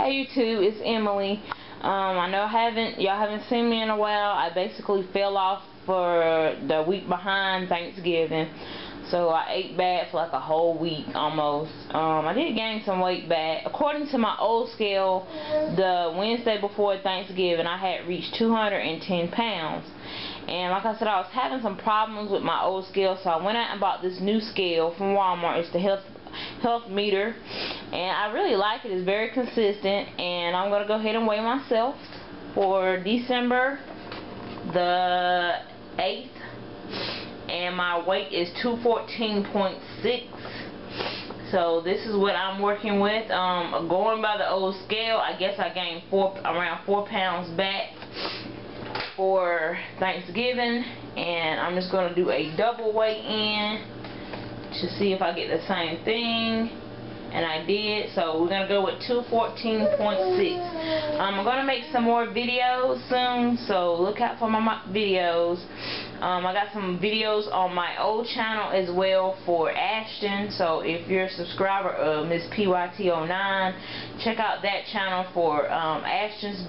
Hey YouTube, it's Emily. I know y'all haven't seen me in a while. I basically fell off for the week behind Thanksgiving, so I ate bad for like a whole week almost. I did gain some weight back. According to my old scale, the Wednesday before Thanksgiving, I had reached 210 pounds. And like I said, I was having some problems with my old scale, so I went out and bought this new scale from Walmart. It's the health meter, and I really like it. It's very consistent, and I'm going to go ahead and weigh myself for December the 8th, and my weight is 214.6. so this is what I'm working with. Going by the old scale, I guess I gained around 4 pounds back for Thanksgiving, and I'm just going to do a double weigh-in to see if I get the same thing, and I did. So we're going to go with 214.6. I'm going to make some more videos soon, so look out for my videos. I got some videos on my old channel as well for Ashton, so if you're a subscriber of Miss PYT09, check out that channel for Ashton's